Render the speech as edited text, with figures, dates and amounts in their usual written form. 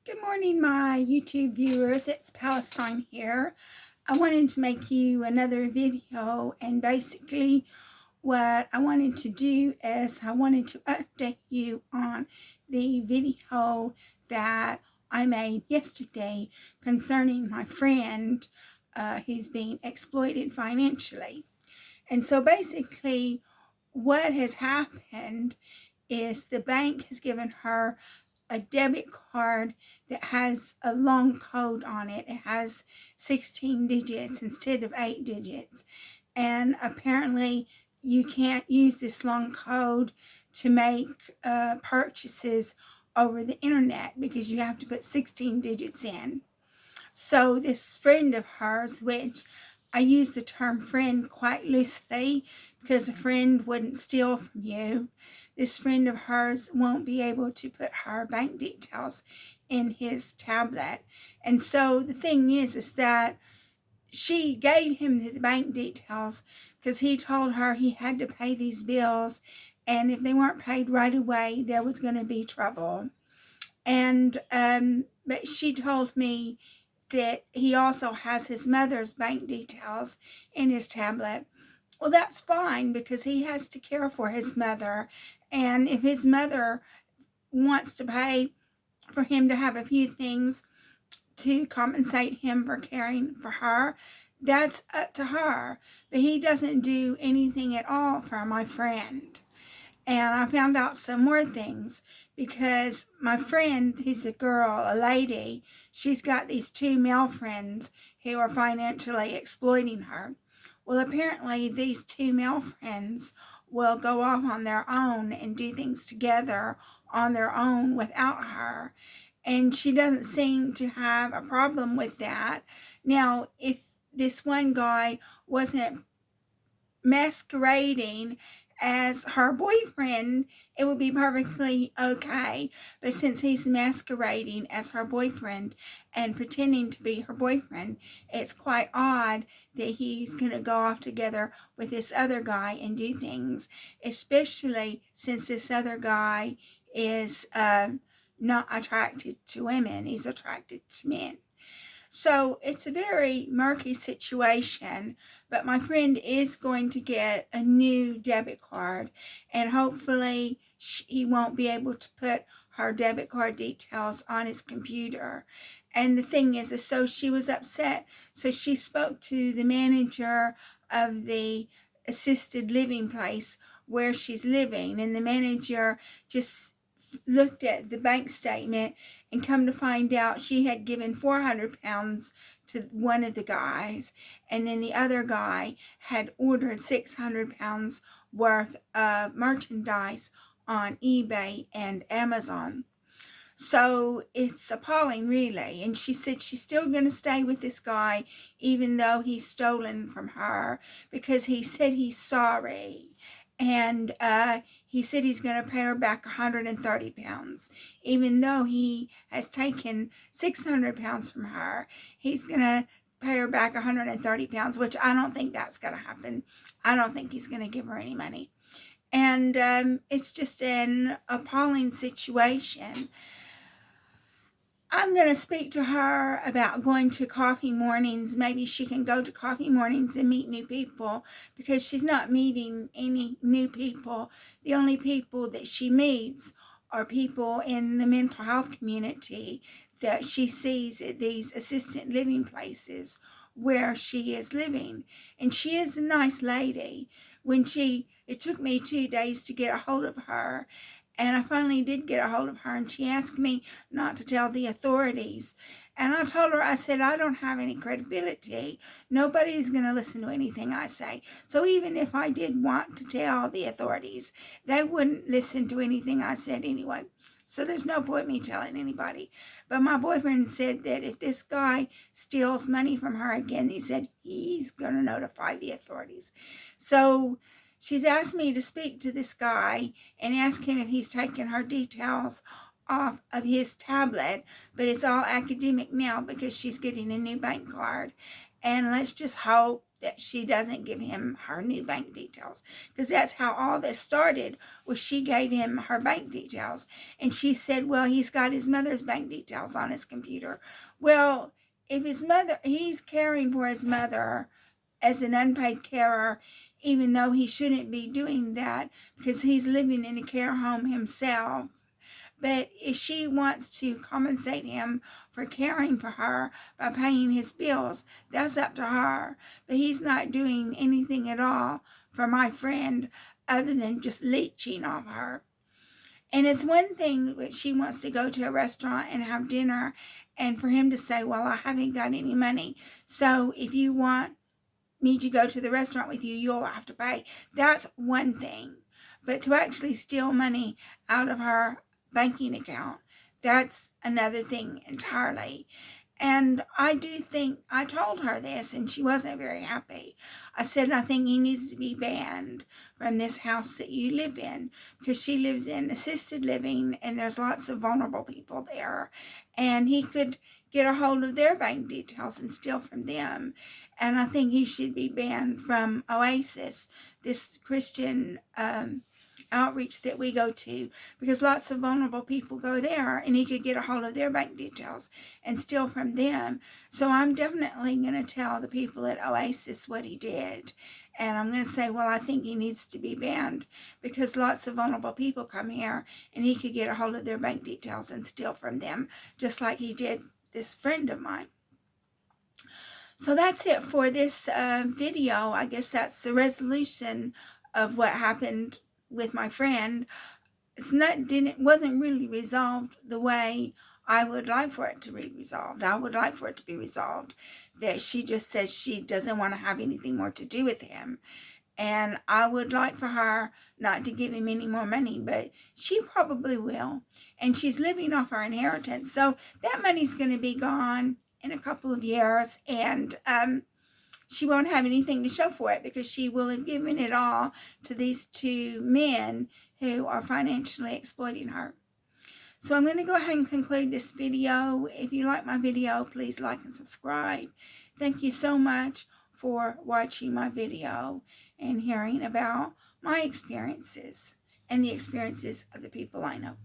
Good morning, my YouTube viewers. It's Palestine here. I wanted to make you another video, and basically what I wanted to do is I wanted to update you on the video that I made yesterday concerning my friend who's being exploited financially. And so basically what has happened is the bank has given her a debit card that has a long code on it. It has 16 digits instead of 8 digits. And apparently you can't use this long code to make purchases over the internet because you have to put 16 digits in. So this friend of hers, which I use the term friend quite loosely because a friend wouldn't steal from you. This friend of hers won't be able to put her bank details in his tablet. And so the thing is that she gave him the bank details because he told her he had to pay these bills, and if they weren't paid right away, there was going to be trouble. And but she told me that he also has his mother's bank details in his tablet. Well, that's fine because he has to care for his mother. And if his mother wants to pay for him to have a few things to compensate him for caring for her, that's up to her. But he doesn't do anything at all for my friend. And I found out some more things because my friend, who's a girl, a lady, she's got these two male friends who are financially exploiting her. Well, apparently these two male friends will go off on their own and do things together on their own without her. And she doesn't seem to have a problem with that. Now, if this one guy wasn't masquerading as her boyfriend, it would be perfectly okay. But since he's masquerading as her boyfriend and pretending to be her boyfriend, it's quite odd that he's going to go off together with this other guy and do things, especially since this other guy is not attracted to women. He's attracted to men. So it's a very murky situation, but my friend is going to get a new debit card, and hopefully he won't be able to put her debit card details on his computer. And the thing is, so she was upset. So she spoke to the manager of the assisted living place where she's living, and the manager just looked at the bank statement and come to find out she had given 400 pounds to one of the guys, and then the other guy had ordered 600 pounds worth of merchandise on eBay and Amazon. So it's appalling, really. And she said she's still going to stay with this guy even though he's stolen from her, because he said he's sorry. And he said he's going to pay her back 130 pounds. Even though he has taken 600 pounds from her, he's going to pay her back 130 pounds, which I don't think that's going to happen. I don't think he's going to give her any money. And it's just an appalling situation. I'm going to speak to her about going to coffee mornings. Maybe she can go to coffee mornings and meet new people, because she's not meeting any new people. The only people that she meets are people in the mental health community that she sees at these assisted living places where she is living. And she is a nice lady. It took me 2 days to get a hold of her. And I finally did get a hold of her, and she asked me not to tell the authorities. And I told her, I said, I don't have any credibility. Nobody's going to listen to anything I say. So even if I did want to tell the authorities, they wouldn't listen to anything I said anyway. So there's no point me telling anybody. But my boyfriend said that if this guy steals money from her again, he said he's going to notify the authorities. So she's asked me to speak to this guy and ask him if he's taken her details off of his tablet, but it's all academic now because she's getting a new bank card. And let's just hope that she doesn't give him her new bank details, because that's how all this started, was she gave him her bank details, and she said, well, he's got his mother's bank details on his computer. Well, if he's caring for his mother as an unpaid carer, even though he shouldn't be doing that because he's living in a care home himself. But if she wants to compensate him for caring for her by paying his bills, that's up to her. But he's not doing anything at all for my friend other than just leeching off her. And it's one thing that she wants to go to a restaurant and have dinner, and for him to say, well, I haven't got any money, so if you want me to go to the restaurant with you, you'll have to pay. That's one thing. But to actually steal money out of her banking account, that's another thing entirely. And I do think, I told her this and she wasn't very happy. I said, I think he needs to be banned from this house that you live in, because she lives in assisted living and there's lots of vulnerable people there. And he could get a hold of their bank details and steal from them. And I think he should be banned from Oasis, this Christian outreach that we go to, because lots of vulnerable people go there, and he could get a hold of their bank details and steal from them. So I'm definitely going to tell the people at Oasis what he did. And I'm going to say, well, I think he needs to be banned because lots of vulnerable people come here and he could get a hold of their bank details and steal from them, just like he did this friend of mine. So that's it for this video. I guess that's the resolution of what happened with my friend. Wasn't really resolved the way I would like for it to be resolved. I would like for it to be resolved that she just says she doesn't want to have anything more to do with him. And I would like for her not to give him any more money, but she probably will. And she's living off her inheritance. So that money's going to be gone in a couple of years, and she won't have anything to show for it because she will have given it all to these two men who are financially exploiting her. So I'm going to go ahead and conclude this video. If you like my video, please like and subscribe. Thank you so much for watching my video and hearing about my experiences and the experiences of the people I know.